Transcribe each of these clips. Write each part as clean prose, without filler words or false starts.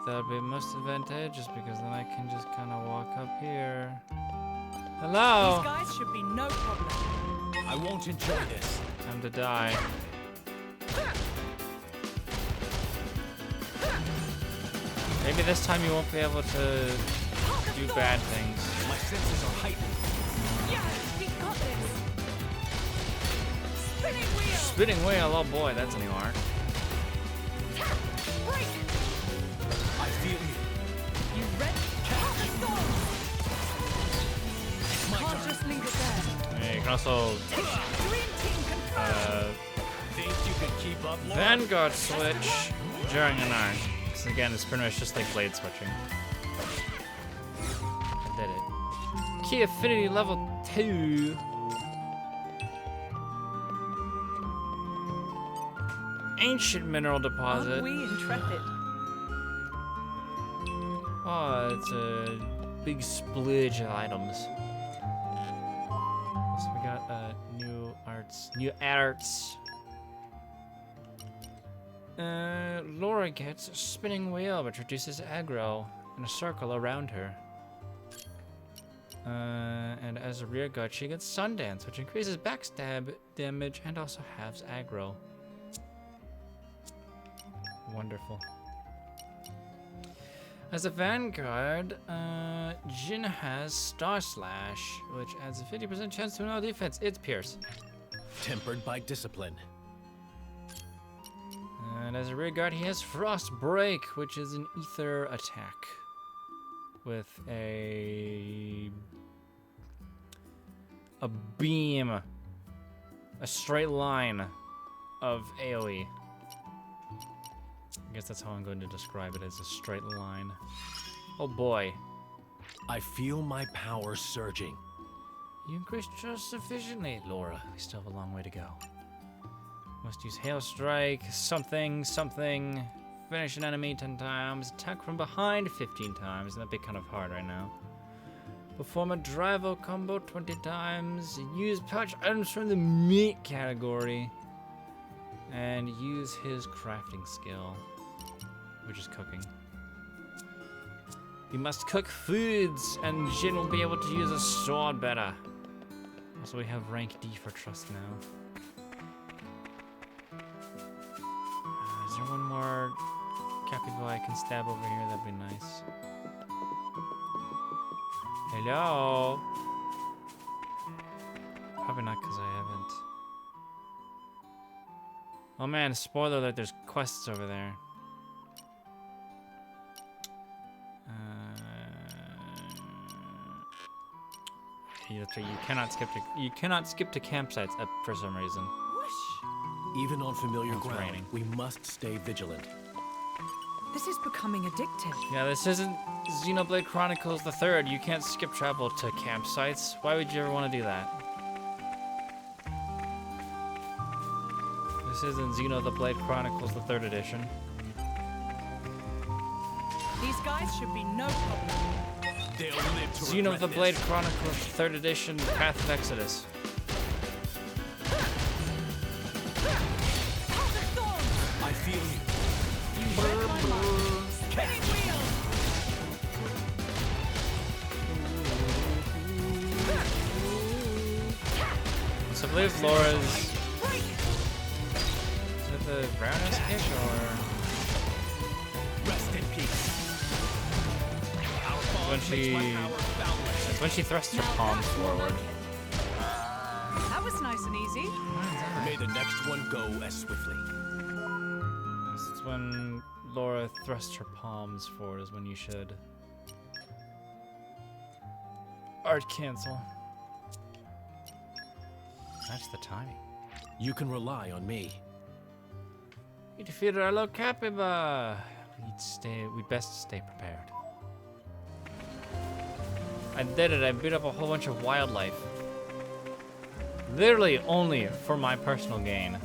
that'll be most advantageous because then I can just kind of walk up here. Hello? These guys should be no problem. I won't enjoy this. Time to die. Maybe this time you won't be able to do bad things. My senses are heightened. Yeah, we got this. Spinning wheel. Spinning wheel, oh boy, that's a new art. Break. I feel you. You ready? My Can't turn. just leave it there. Yeah, you can also Dream team confirmed. Think you can keep up, Laura? Vanguard switch during an arc. So again, it's pretty much just like blade switching. I did it. Key affinity level 2. Ancient mineral deposit. Aren't we intrepid? Oh, it's a big splurge of items. So we got new arts. New arts. Laura gets a spinning wheel, which reduces aggro in a circle around her. And as a rear guard, she gets Sundance, which increases backstab damage and also halves aggro. Wonderful. As a vanguard, Jin has Star Slash, which adds a 50% chance to no defense. It's Pierce. Tempered by discipline. And as a rear guard, he has Frost Break, which is an ether attack with a beam, a straight line of AoE. I guess that's how I'm going to describe it, as a straight line. Oh boy. I feel my power surging. You increased just sufficiently, Laura. We still have a long way to go. Must use Hail Strike, something. Finish an enemy 10 times. Attack from behind 15 times. That'd be kind of hard right now. Perform a Drivo combo 20 times. Use pouch items from the meat category. And use his crafting skill, which is cooking. You must cook foods, and Jin will be able to use a sword better. Also, we have rank D for trust now. Is there one more Cappy boy I can stab over here? That'd be nice. Hello? Probably not because I haven't. Oh man, spoiler alert, there's quests over there. Yeah, that's right, you cannot skip to campsites for some reason. Whoosh. Even on familiar It's ground, raining. we must stay vigilant. This is becoming addictive. Yeah, this isn't Xenoblade Chronicles the 3rd. You can't skip travel to campsites. Why would you ever want to do that? This isn't Xenoblade Chronicles the 3rd edition. These guys should be no problem. They'll live to regret Xenoblade this. Chronicles 3rd edition, Path of Exodus. I feel you. You read my mind. Spinning wheel. So I believe Laura's... Break. Is it the roundhouse kick or... Rest in peace. Our bond When she- makes my power boundless. It's when she thrusts her Now palms that's more forward. like it. That was nice and easy. May the next one go as swiftly. It's when Laura thrusts her palms forward is when you should. Art cancel. That's the timing. You can rely on me. We defeated our low Capyba. We'd best stay prepared. I did it. I beat up a whole bunch of wildlife. Literally only for my personal gain.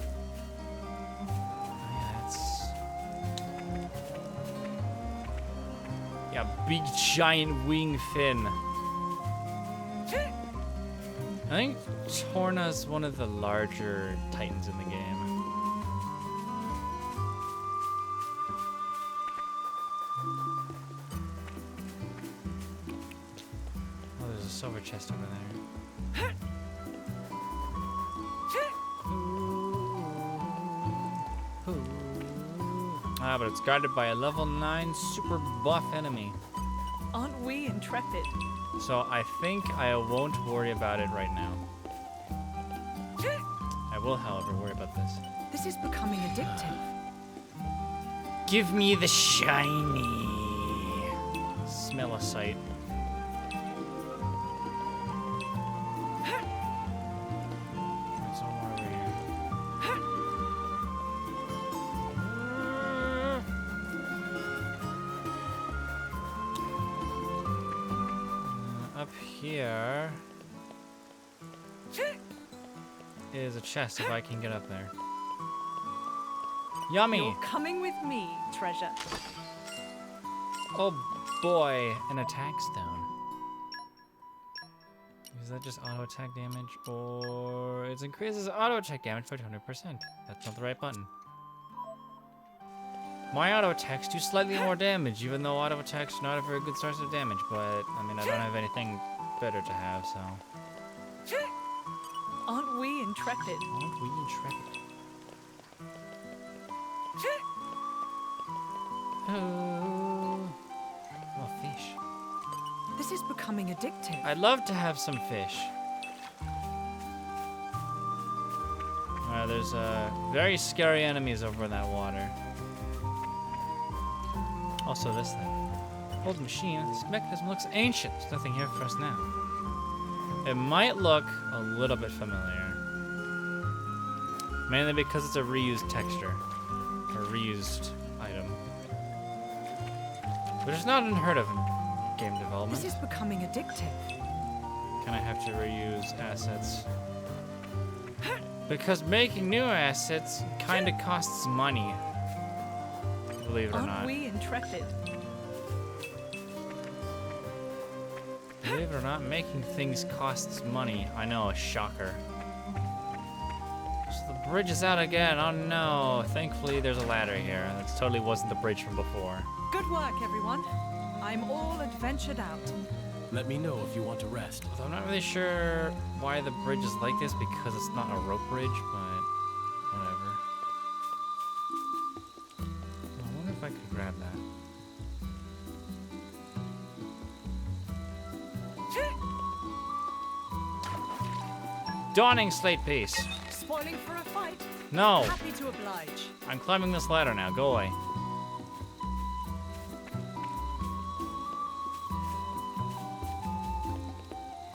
Yeah, big giant wing fin. I think Torna's one of the larger titans in the game. silver chest over there. Ah, but it's guarded by a level 9 super buff enemy. Aren't we intrepid? So I think I won't worry about it right now. I will, however, worry about this. This is becoming addictive. Give me the shiny. Smell a sight. There's one more over here. Up here is a chest if I can get up there. Yummy! You're coming with me, treasure. Oh boy, an attack stone. Is that just auto attack damage? Or it increases auto attack damage by 200%. That's not the right button. My auto attacks do slightly more damage, even though auto attacks are not a very good source of damage, but I mean, I don't have anything better to have, so. Aren't we intrepid? Aren't we intrepid? Oh, fish. This is becoming addictive. I'd love to have some fish. There's very scary enemies over in that water. Also this thing. Old machine. This mechanism looks ancient. There's nothing here for us now. It might look a little bit familiar. Mainly because it's a reused texture. Or reused item. Which is not unheard of in game development. This is becoming addictive. Can I have to reuse assets? Because making new assets kind of costs money. Believe it or not. Aren't we intrepid? Believe it or not, making things costs money. I know, a shocker. So the bridge is out again. Oh no. Thankfully, there's a ladder here. That totally wasn't the bridge from before. Good work, everyone. I'm all adventured out. Let me know if you want to rest. Although I'm not really sure why the bridge is like this, because it's not a rope bridge, but whatever. I wonder if I could grab that. Dawning slate piece. Spoiling for a fight? No, Happy to oblige. I'm climbing this ladder now. Go away.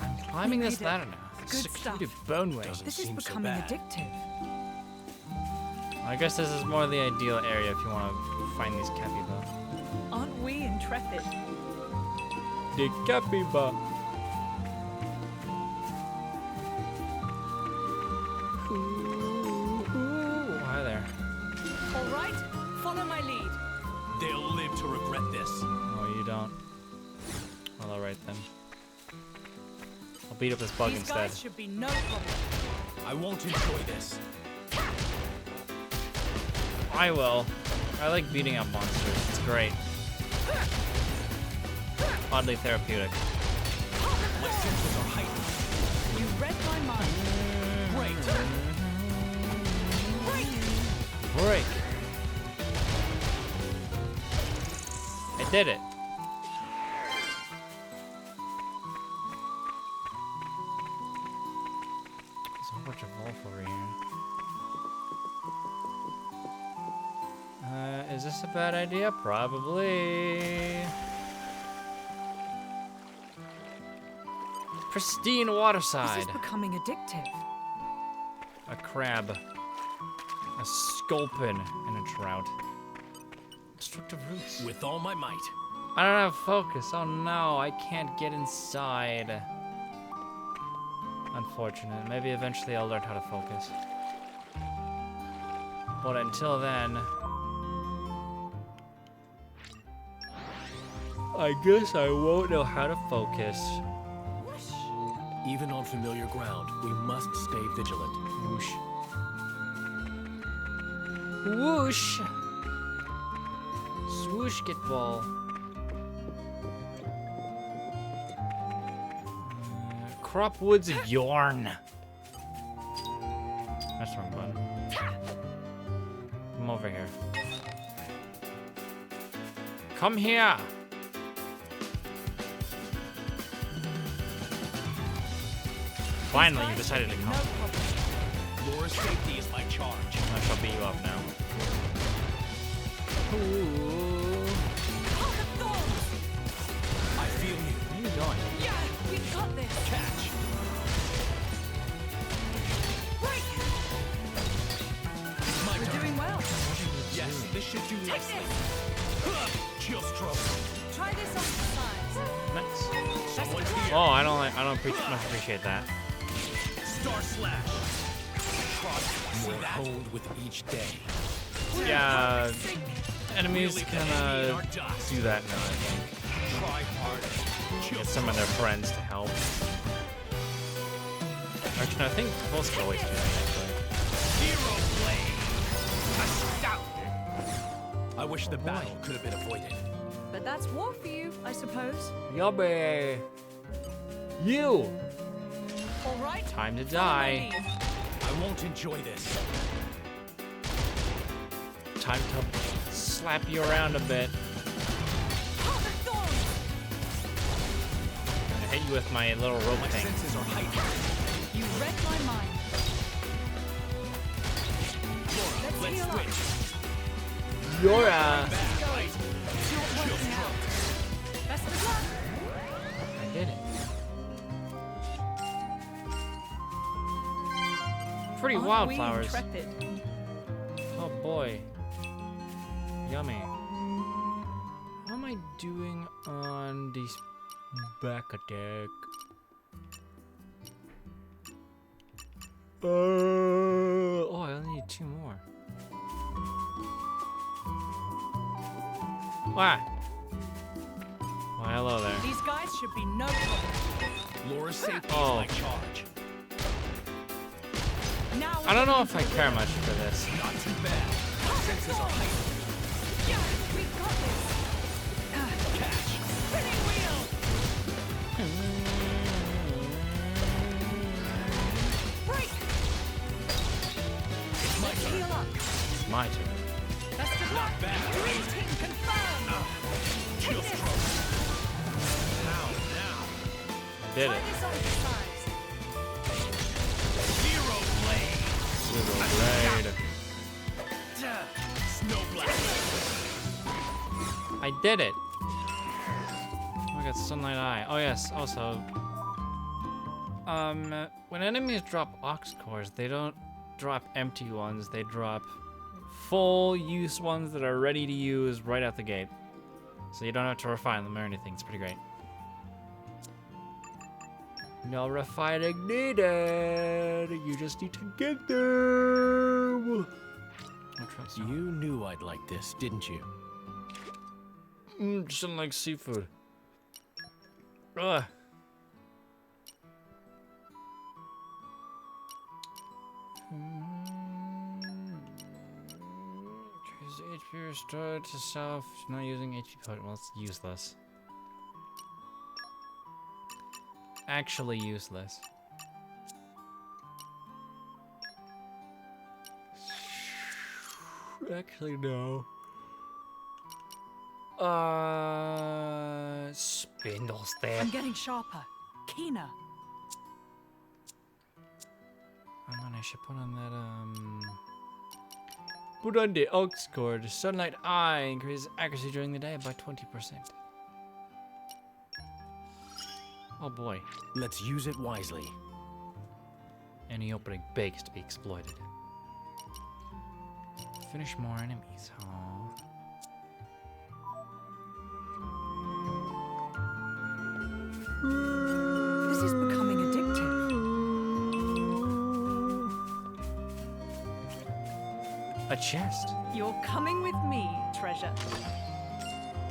I'm climbing this made it. ladder now. Good Secluded stuff. boneway. Doesn't This is seem so becoming bad. addictive. I guess this is more the ideal area if you want to find these capybara. Aren't we intrepid? The capybara. Hi there. All right, follow my lead. They'll live to regret this. Oh, you don't. Well, alright then. I'll beat up this bug These instead. guys should be no problem. I won't enjoy this. I will. I like beating up monsters. It's great. Oddly therapeutic. My senses are heightened. You read my mind. Great. Break. I did it. There's a whole bunch of wolf over here. Is this a bad idea? Probably. Pristine This waterside. is becoming addictive. A crab. A sculpin and a trout. Destructive roots. With all my might. I don't have focus. Oh no, I can't get inside. Unfortunate. Maybe eventually I'll learn how to focus. But until then, I guess I won't know how to focus. Even on familiar ground, we must stay vigilant. Whoosh. Whoosh! Swoosh get ball. Cropwood's Yarn. That's the wrong button. Come over here. Come here. Finally, you decided to come. Laura's safety is my charge. I shall beat you up now. Ooh. I feel you. Where are you going? Yeah, we got this. Catch. Break. It's my We're turn. doing well. Yes, this should do Take nicely. this. Chill stroke. Try this on the sides. Nice. Someone's here. Oh, I don't much appreciate that. Star slash. More cold with each day. Yeah, enemies Really can need our dust. do that now, I think. Try harder. Chill Get some of their friends to help. Actually, no, I think most can always do that, actually. Zero blade. Astounding. I wish the battle could have been avoided. But that's war for you, I suppose. Yummy! You! All right. Time to Follow my die. lead. I won't enjoy this. Time to slap you around a bit. Heart of thorns. I hit you with my little rope My thing. senses are heightened. You read my mind. Laura, Let's let's heal up. switch. You're Bad, right? It's not working out. Best of luck. I did it. Pretty Aren't we wildflowers. intrepid? Oh boy. Yummy. How am I doing on this back attack? Oh, I only need 2 more. What? Why, hello there. These guys should be no problem. Laura's safety Oh. is my charge. Now I don't know if I care much for this. Not too bad. My senses are heightened. Yeah, we got this. Catch. Spinning wheel. Break. It's my Let's turn. heal up. It's my turn. Best of luck. bad, Green right? team confirmed. Chill Take this. stroke. How now? Did Try it. this on the sides. Zero blade. Little blade. Snow blast. I did it. Oh, I got sunlight eye. Oh yes. Also, when enemies drop ox cores, they don't drop empty ones. They drop full use ones that are ready to use right out the gate. So you don't have to refine them or anything. It's pretty great. No refining needed. You just need to get them. You knew I'd like this, didn't you? Just don't like seafood. Ugh. Choose HP restored to self. Not using HP potion. Well, it's useless. Actually useless. Actually, no. Spindle step. I'm getting sharper, keener. I should put on that, Put on the ox cord. Sunlight eye increases accuracy during the day by 20%. Oh boy. Let's use it wisely. Any opening begs to be exploited. Finish more enemies, huh? This is becoming addictive. A chest. You're coming with me, treasure.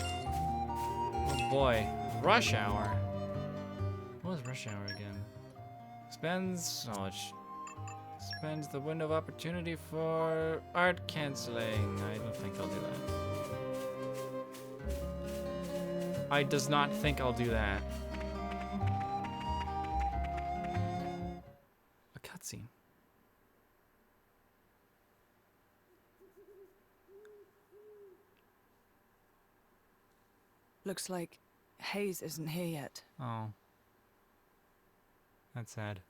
Oh boy. Rush hour. What was rush hour again? Spends spends the window of opportunity for art canceling. I don't think I'll do that. I does not think I'll do that. Looks like Hayes isn't here yet. Oh. That's sad.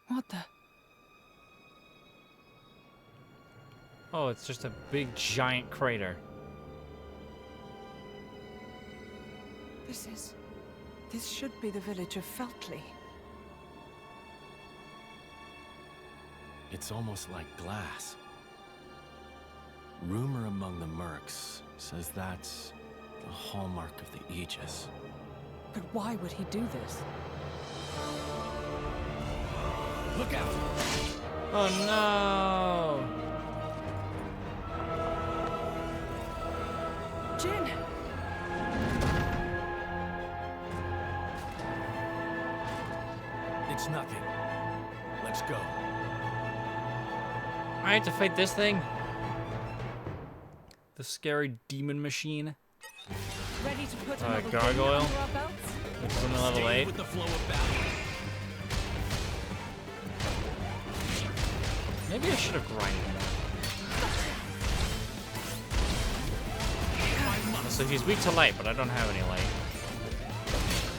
What the? Oh, it's just a big giant crater. This should be the village of Feltley. It's almost like glass. Rumor among the mercs says that's the hallmark of the Aegis. But why would he do this? Look out! Oh no! Jin! It's nothing. Let's go. I have to fight this thing? The scary demon machine? Ready to put another gargoyle? under our belts? Which is only level Stay 8. with the flow of battle. Maybe I should have grinded that. So he's weak to light, but I don't have any light.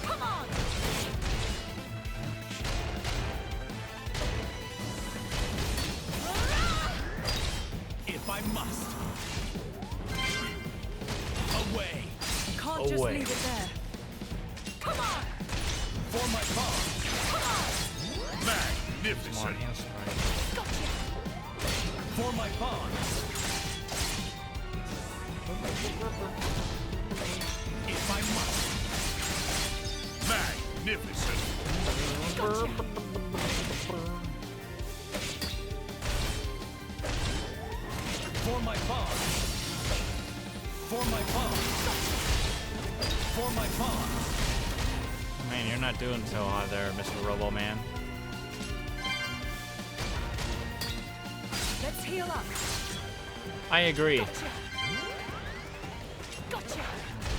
Come on! If I must. Away. Can't just Away. leave it there. Come on! For my paw. Come on, Magnificent. hail strike. Gotcha! For my pawn. If I must. Magnificent. For my pawn. For my pawn. For my pawn. Man, you're not doing so hot there, Mr. Robo-Man. Let's heal up. I agree. Gotcha! Gotcha!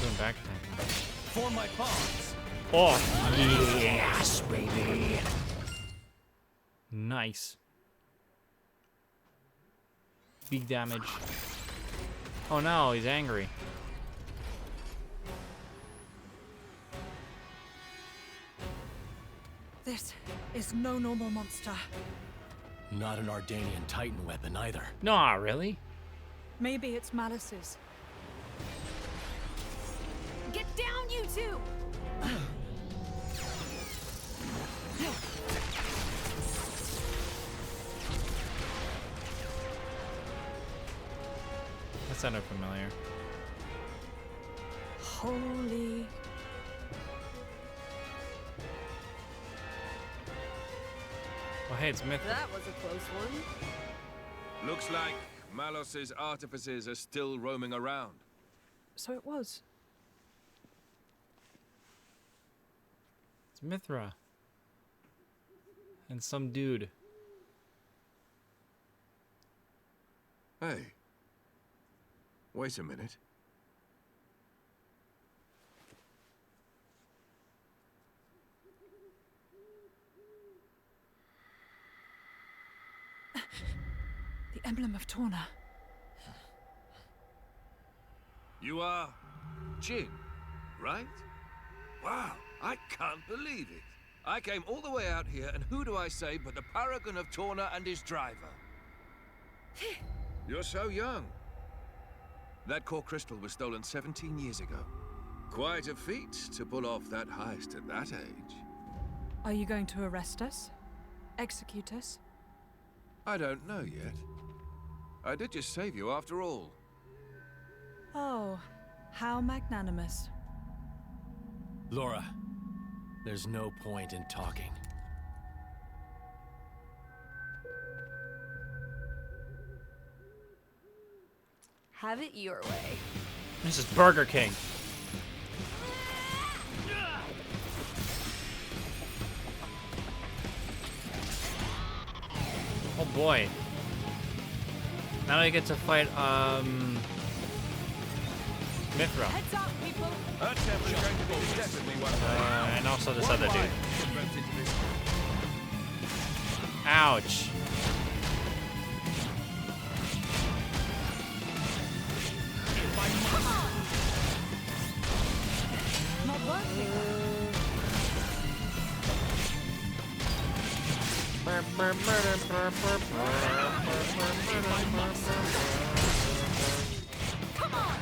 Doing back attack. For my pawns. Oh, yes, baby. Nice. Big damage. Oh no, he's angry. This is no normal monster. Not an Ardanian Titan weapon either. Nah, really? Maybe it's Malice's. Get down, you two! That sounded familiar. Holy... Oh, hey, it's Myth. That was a close one. Looks like Malos's artificers are still roaming around. So it was. It's Mithra. And some dude. Hey. Wait a minute. The emblem of Torna. You are Jin, right? Wow, I can't believe it. I came all the way out here, and who do I say but the paragon of Torna and his driver? You're so young. That core crystal was stolen 17 years ago. Quite a feat to pull off that heist at that age. Are you going to arrest us? Execute us? I don't know yet. I did just save you after all. Oh, how magnanimous. Laura, there's no point in talking. Have it your way. This is Burger King. Oh boy. Now I get to fight, Mithra. Heads up, people! That temple is going to be definitely one of And also this other dude. Ouch. Come on!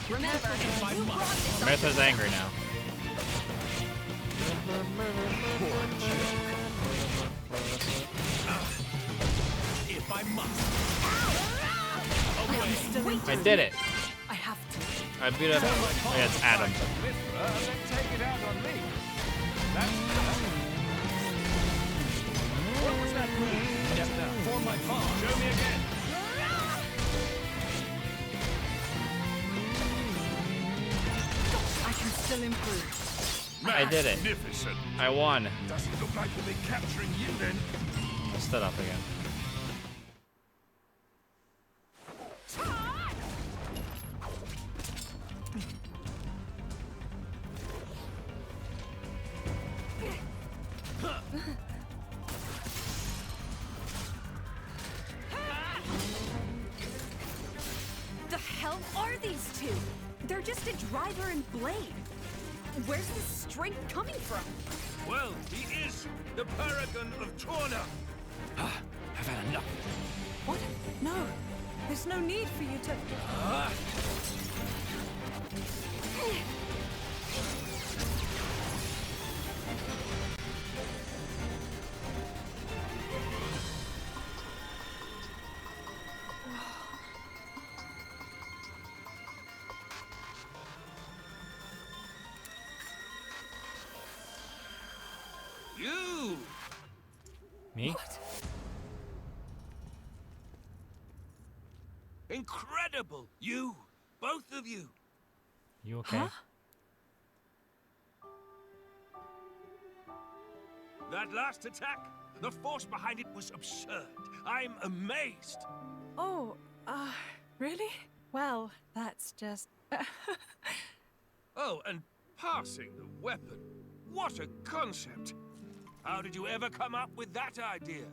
Remember, you brought this on Martha's angry now. If I must. I did it. I have to. I beat up. Oh, yeah, it's Adam. Then take it out on me. That's what was that move just now? For my pawn. Show me again. I can still improve. I did it. Magnificent. I won. Doesn't look like we'll be capturing you then. I stood up again. The hell are these two? They're just a driver and blade. Where's this strength coming from? Well, he is the paragon of Torna. I've had enough. What? No. There's no need for you to... You! Me? Incredible! You! Both of you! You okay? Huh? That last attack, the force behind it was absurd. I'm amazed. Oh, really? Well, that's just... Oh, and passing the weapon. What a concept! How did you ever come up with that idea?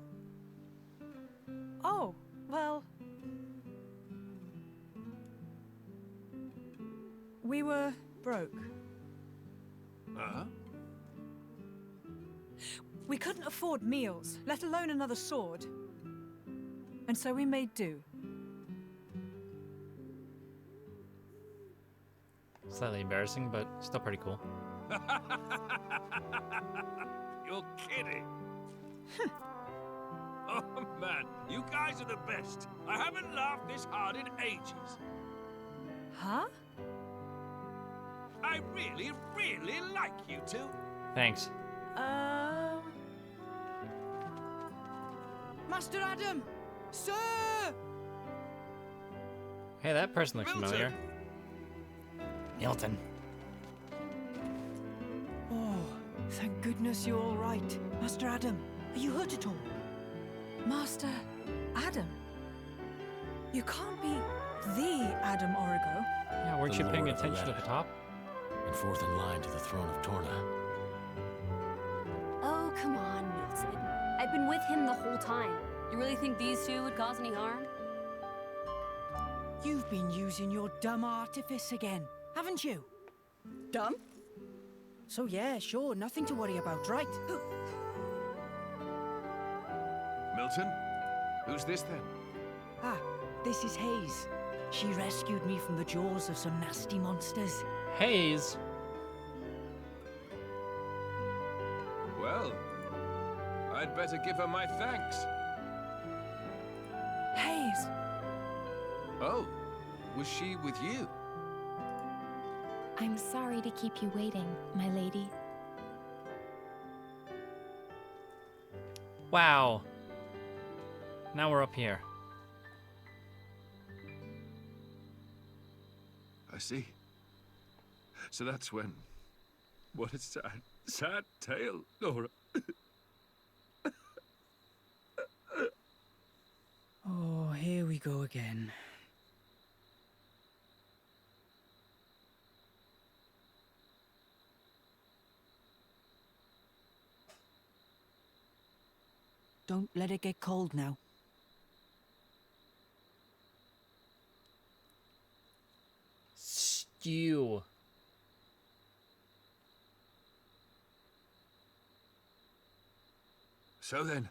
Oh, well... We were broke. Huh? We couldn't afford meals, let alone another sword. And so we made do. Slightly embarrassing, but still pretty cool. You're kidding. Oh man, you guys are the best. I haven't laughed this hard in ages. Huh? I really, really like you two. Thanks. Master Adam! Sir! Hey, that person looks Milton. familiar. Milton. Oh, thank goodness you're all right. Master Adam, are you hurt at all? Master Adam? You can't be the Adam Origo. Yeah, weren't The you paying Lord of attention at Loretta. the top? And fourth in line to the throne of Torna. Oh, come on, Milton. I've been with him the whole time. You really think these two would cause any harm? You've been using your dumb artifice again, haven't you? Dumb? So yeah, sure, nothing to worry about, right? Milton, who's this then? Ah, this is Hayes. She rescued me from the jaws of some nasty monsters. Hayes. Well, I'd better give her my thanks. Hayes! Oh, was she with you? I'm sorry to keep you waiting, my lady. Wow. Now we're up here. I see. So that's when... What a sad, sad tale, Laura. Oh, here we go again. Don't let it get cold now. Stew. So then,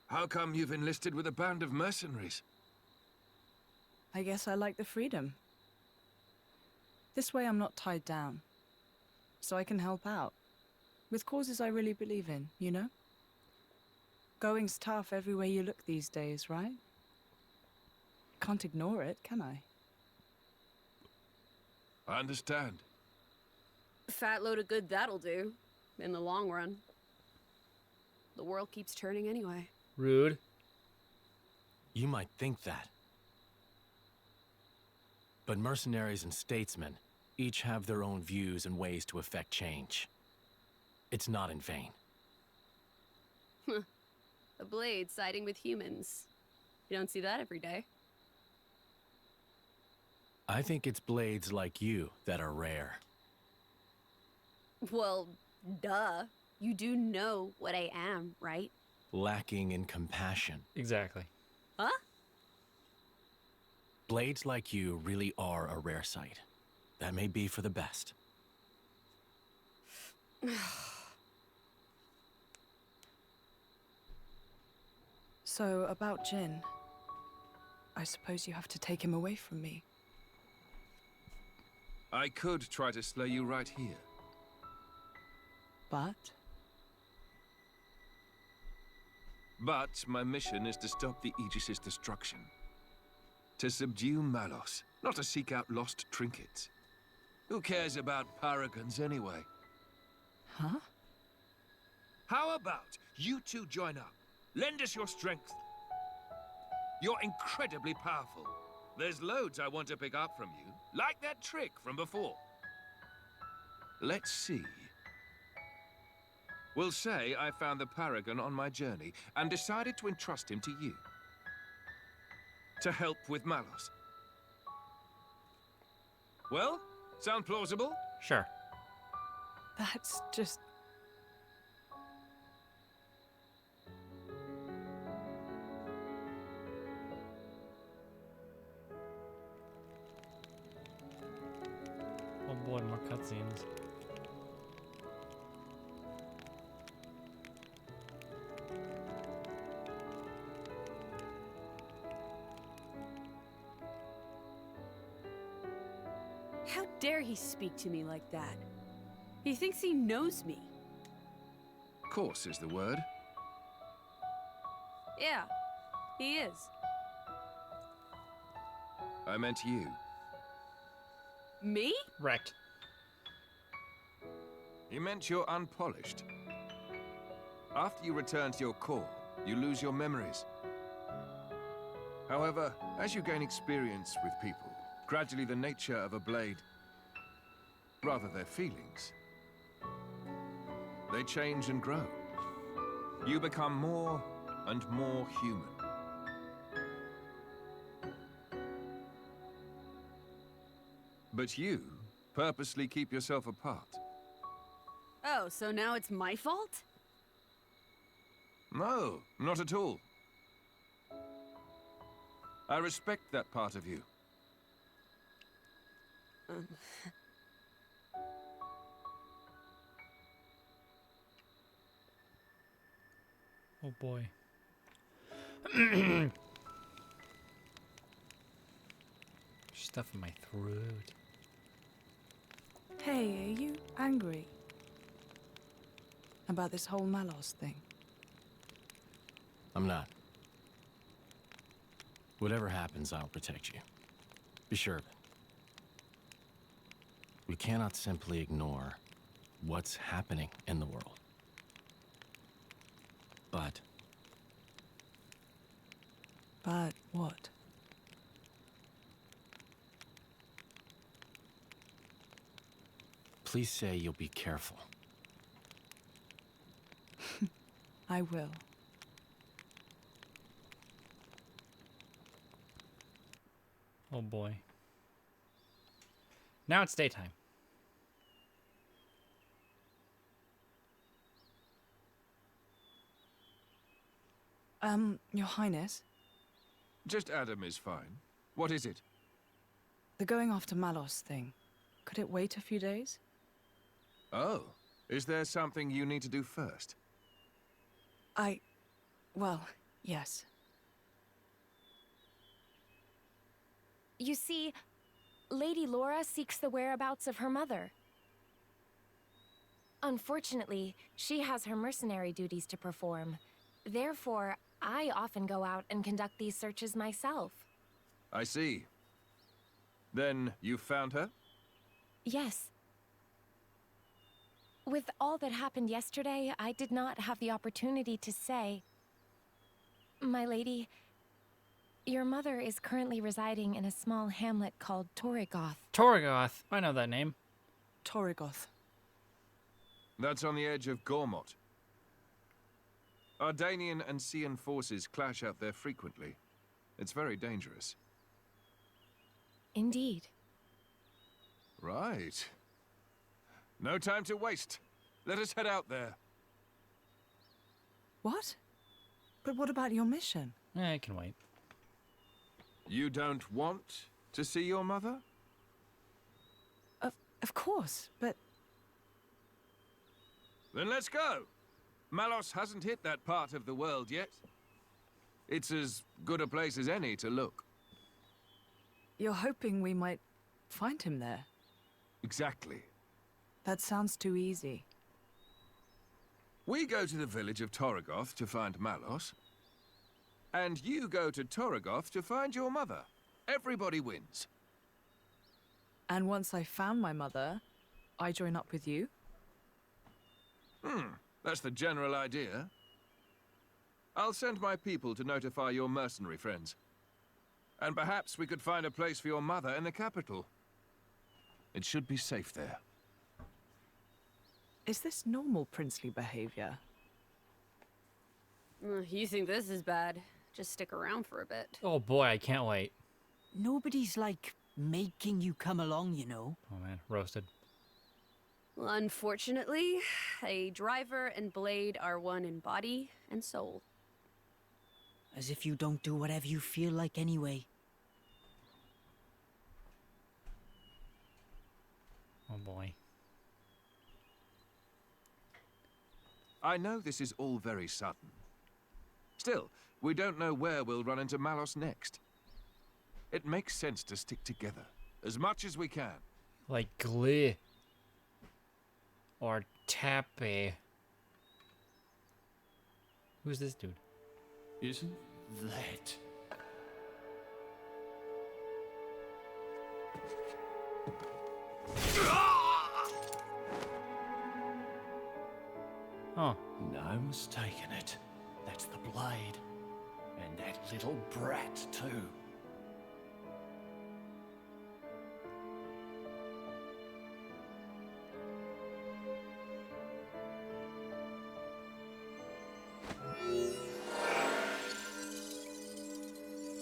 how come you've enlisted with a band of mercenaries? I guess I like the freedom. This way I'm not tied down. So I can help out. With causes I really believe in, you know? Going's tough everywhere you look these days, right? Can't ignore it, can I? I understand. Fat load of good that'll do, in the long run. The world keeps turning anyway. Rude. You might think that. But mercenaries and statesmen each have their own views and ways to effect change. It's not in vain. A blade siding with humans. You don't see that every day. I think it's blades like you that are rare. Well, duh. You do know what I am, right? Lacking in compassion. Exactly. Huh? Blades like you really are a rare sight. That may be for the best. So, about Jin. I suppose you have to take him away from me. I could try to slay you right here. But? But my mission is to stop the Aegis's destruction. To subdue Malos, not to seek out lost trinkets. Who cares about paragons anyway? Huh? How about you two join up? Lend us your strength. You're incredibly powerful. There's loads I want to pick up from you, like that trick from before. Let's see. We'll say I found the paragon on my journey and decided to entrust him to you. To help with Malos. Well, sound plausible? Sure. That's just... Oh boy, more cutscenes. How dare he speak to me like that? He thinks he knows me. Course is the word. Yeah, he is. I meant you. Me? Wrecked. He meant you're unpolished. After you return to your core, you lose your memories. However, as you gain experience with people, gradually the nature of a blade, rather their feelings, they change and grow. You become more and more human. But you purposely keep yourself apart. Oh, so now it's my fault? No, not at all. I respect that part of you. Oh boy. Stuff in my throat. Hey, are you angry? About this whole Malos thing? I'm not. Whatever happens, I'll protect you. Be sure of it. We cannot simply ignore what's happening in the world. But what? please say you'll be careful. I will. Oh boy. Now it's daytime. Your Highness, Just Adam is fine. What is it? the going after Malos thing. Could it wait a few days? Oh, is there something you need to do first? I Well, yes. You see, Lady Laura seeks the whereabouts of her mother. Unfortunately, she has her mercenary duties to perform. Therefore, I often go out and conduct these searches myself. I see. Then you found her? Yes. With all that happened yesterday, I did not have the opportunity to say. My lady, your mother is currently residing in a small hamlet called Torrigoth. Torgoth. I know that name. Torrigoth. That's on the edge of Gormott. Ardanian and Cian forces clash out there frequently. It's very dangerous. Indeed. Right. No time to waste. Let us head out there. What? But what about your mission? I can wait. You don't want to see your mother? Of course, but... Then let's go. Malos hasn't hit that part of the world yet. It's as good a place as any to look. You're hoping we might find him there? Exactly. That sounds too easy. We go to the village of Torrigoth to find Malos. And you go to Torrigoth to find your mother. Everybody wins. And once I found my mother, I join up with you? That's the general idea. I'll send my people to notify your mercenary friends. And perhaps we could find a place for your mother in the capital. It should be safe there. Is this normal princely behavior? You think this is bad? Just stick around for a bit. Oh boy, I can't wait. Nobody's, like, making you come along, you know. Oh man, roasted. Well, unfortunately, a driver and blade are one in body and soul. As if you don't do whatever you feel like anyway. Oh boy. I know this is all very sudden. Still, we don't know where we'll run into Malos next. It makes sense to stick together, as much as we can. Like Glee. Or Tappy. Who's this dude? Isn't that... Oh. No mistaking it. That's the blade. And that little brat, too.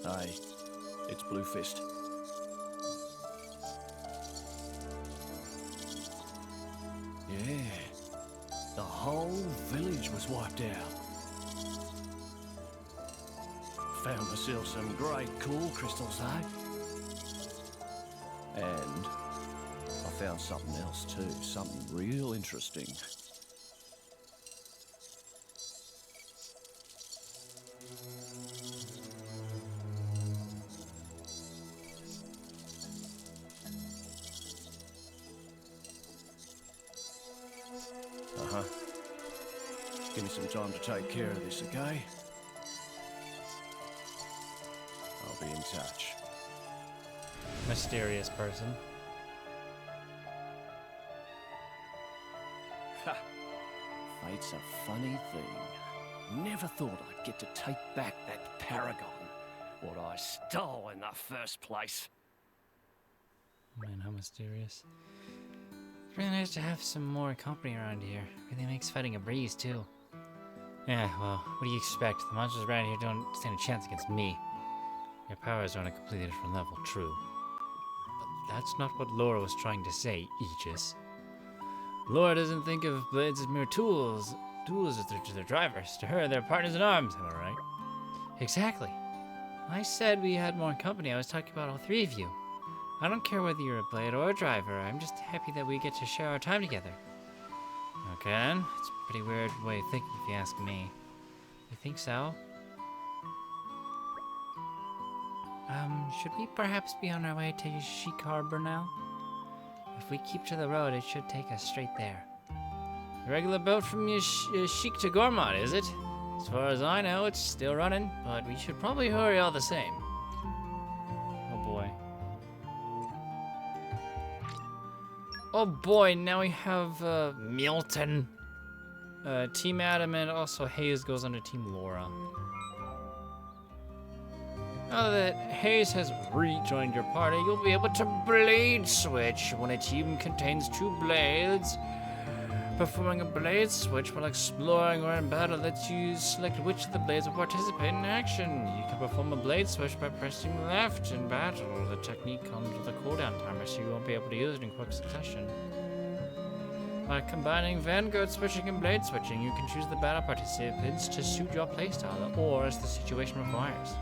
Hey, it's Bluefist. Yeah, the whole village was wiped out. Found myself some great cool crystals, eh? And I found something else too, something real interesting. Uh-huh. Give me some time to take care of this, okay? I'll be in touch. Mysterious person. Ha! Fate's a funny thing. Never thought I'd get to take back that paragon. What I stole in the first place. Man, how mysterious. It's really nice to have some more company around here. Really makes fighting a breeze, too. Yeah, well, what do you expect? The monsters around here don't stand a chance against me. Your powers are on a completely different level, true. But that's not what Laura was trying to say, Aegis. Laura doesn't think of blades as mere tools. Tools are to their drivers. To her, they're partners in arms, am I right? Exactly. I said we had more company. I was talking about all three of you. I don't care whether you're a blade or a driver. I'm just happy that we get to share our time together. Okay, then. It's a pretty weird way of thinking if you ask me. You think so? Should we perhaps be on our way to Sheik Harbor now? If we keep to the road, it should take us straight there. A regular boat from Sheik to Gormod, is it? As far as I know, it's still running, but we should probably hurry all the same. Oh boy. Oh boy, now we have Milton. Team Adam and also Hayes goes under Team Laura. Now that Hayes has rejoined your party, you'll be able to blade switch when a team contains 2 blades. Performing a blade switch while exploring or in battle lets you select which of the blades will participate in action. You can perform a blade switch by pressing left in battle. The technique comes with a cooldown timer, so you won't be able to use it in quick succession. By combining Vanguard switching and blade switching, you can choose the battle participants to suit your playstyle or as the situation requires.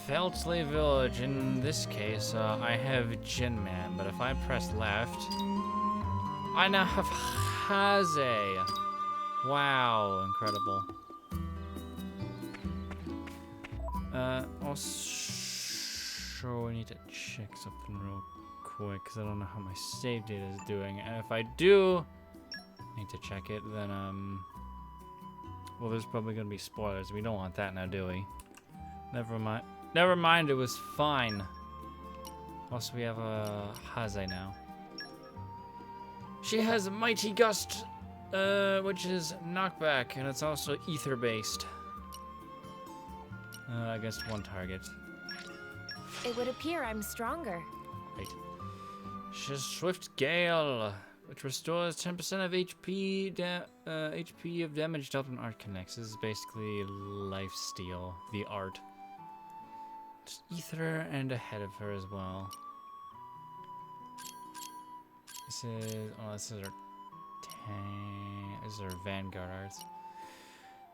Feltley Village, in this case, I have Jin Man, but if I press left, I now have Haze. Wow, incredible. Also, I need to check something real quick, because I don't know how my save data is doing, and if I do need to check it, then, well, there's probably going to be spoilers. We don't want that now, do we? Never mind. Never mind, it was fine. Also, we have a Haze now. She has a Mighty Gust, which is knockback, and it's also ether-based. Against 1 target. It would appear I'm stronger. Right. She has Swift Gale, which restores 10% of HP of damage dealt when art connects. This is basically lifesteal, the art. Ether and ahead of her as well. This is this is our Vanguard arts.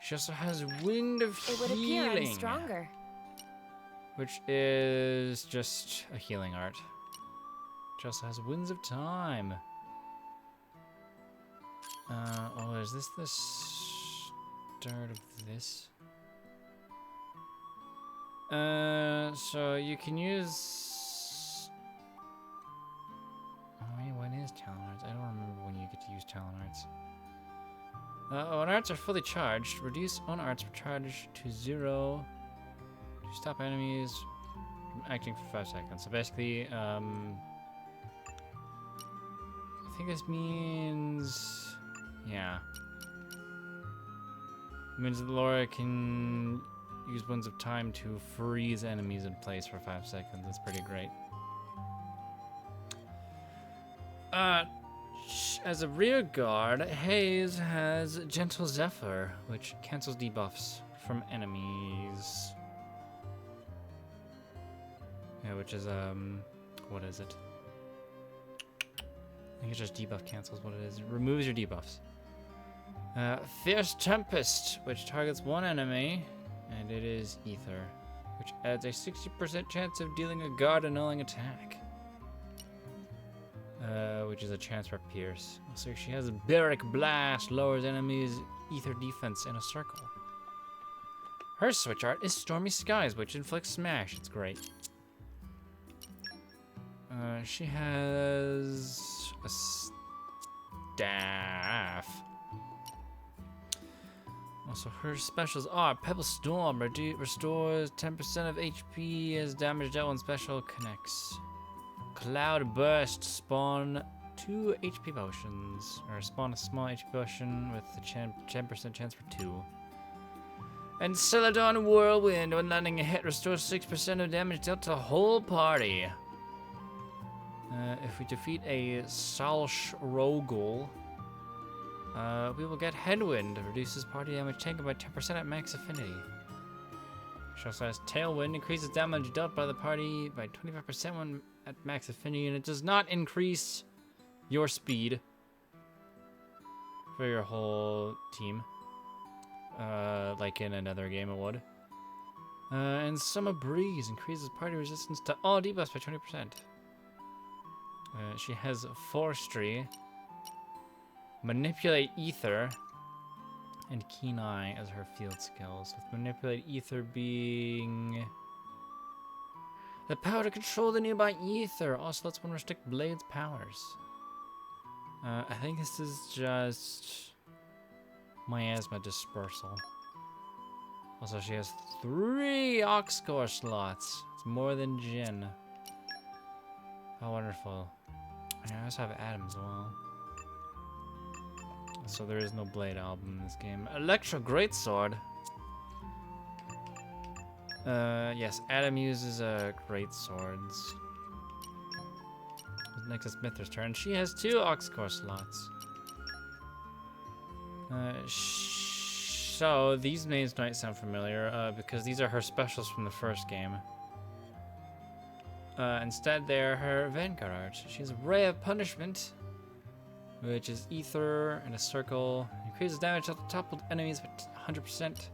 She also has Wind of It would Healing, appear I'm stronger. which is just a healing art. She also has Winds of Time. Oh, is this the start of this? So you can use... Oh, wait, when is Talon Arts? I don't remember when you get to use Talon Arts. When arts are fully charged, reduce on arts charge to 0 to stop enemies from acting for 5 seconds. So basically, I think this means... Yeah. It means that Laura can use Winds of Time to freeze enemies in place for 5 seconds. That's pretty great. As a rear guard, Hayes has Gentle Zephyr, which cancels debuffs from enemies. Yeah, which is, what is it? I think it just debuff cancels what it is. It removes your debuffs. Fierce Tempest, which targets 1 enemy, and it is Ether, which adds a 60% chance of dealing a guard annulling attack. Which is a chance for Pierce. So she has Barrack Blast, lowers enemies' Ether defense in a circle. Her switch art is Stormy Skies, which inflicts smash. It's great. She has a staff. Also, her specials are Pebble Storm, restores 10% of HP as damage dealt when special connects. Cloud Burst, spawn 2 HP potions, or spawn a small HP potion with a 10% chance for 2. And Celadon Whirlwind, when landing a hit, restores 6% of damage dealt to the whole party. If we defeat a Salsh Rogul, we will get Headwind, reduces party damage taken by 10% at max affinity. She also has Tailwind, increases damage dealt by the party by 25% when at max affinity, and it does not increase your speed for your whole team, like in another game it would. And Summer Breeze increases party resistance to all debuffs by 20%. She has Forestry, Manipulate Ether, And Keen Eye as her field skills, with Manipulate Ether being the power to control the nearby ether. Also lets one restrict Blade's powers. I think this is just Miasma Dispersal. Also, she has 3 Oxcore slots. It's more than Jin. How wonderful. I also have Adam as well. So there is no Blade album in this game. Electro Greatsword. Yes, Adam uses great swords. Next is Mithra's turn. She has 2 Oxcore slots. So these names might sound familiar because these are her specials from the first game. Instead, they're her Vanguard arts. She has Ray of Punishment, which is ether in a circle. Increases damage to toppled enemies by 100%.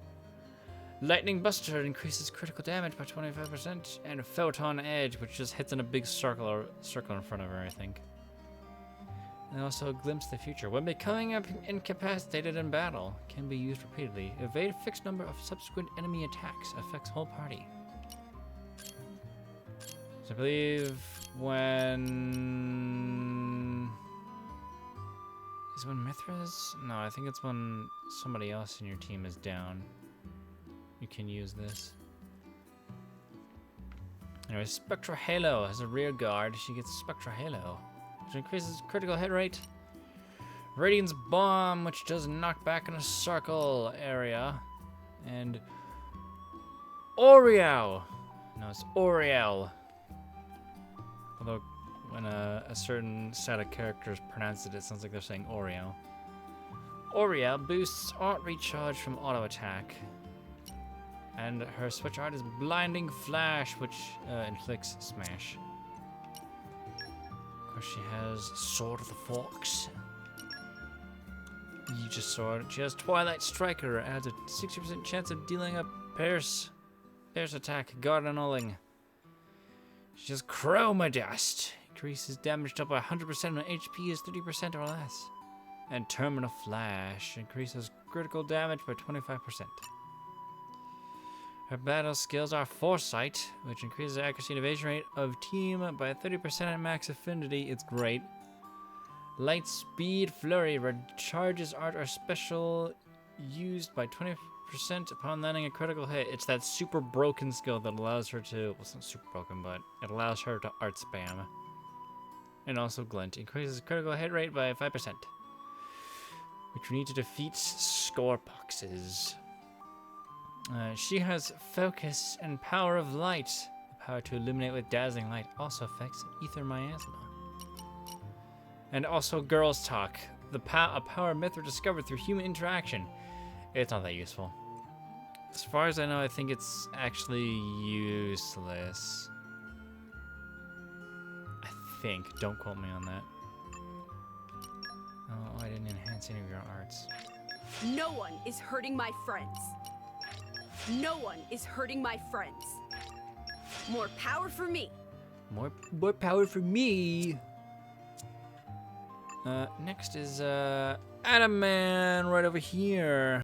Lightning Buster increases critical damage by 25%. And Photon Edge, which just hits in a big circle in front of her, I think. And also Glimpse the Future. When becoming incapacitated in battle, can be used repeatedly. Evade a fixed number of subsequent enemy attacks. Affects whole party. So I believe when... Is it when Mithra's? No, I think it's when somebody else in your team is down. You can use this. Anyway, Spectral Halo has a rear guard. She gets Spectral Halo, which increases critical hit rate. Radiance Bomb, which does knock back in a circle area. And Oriel. No, it's Oriel. Although when a certain set of characters pronounce it, it sounds like they're saying Oreo. Oriel boosts art recharge from auto attack. And her switch art is Blinding Flash, which inflicts smash. Of course, she has Sword of the Fox. Aegis Sword. She has Twilight Striker, adds a 60% chance of dealing a Pierce attack, guard annulling. She has Chroma Dust. Increases damage up by 100% when HP is 30% or less. And Terminal Flash increases critical damage by 25%. Her battle skills are Foresight, which increases the accuracy and evasion rate of team by 30% at max affinity. It's great. Light Speed Flurry recharges art or special used by 20% upon landing a critical hit. It's that super broken skill that allows her to, well, it's not super broken, but it allows her to art spam. And also Glint increases critical hit rate by 5%, which we need to defeat Scoreboxes. She has Focus and Power of Light. The power to illuminate with dazzling light also affects Ether Miasma. And also Girls Talk. A power Mithra discovered through human interaction. It's not that useful. As far as I know, I think it's actually useless. I think. Don't quote me on that. Oh, I didn't enhance any of your arts. No one is hurting my friends. No one is hurting my friends. More power for me. More power for me. Next is Adam Man right over here.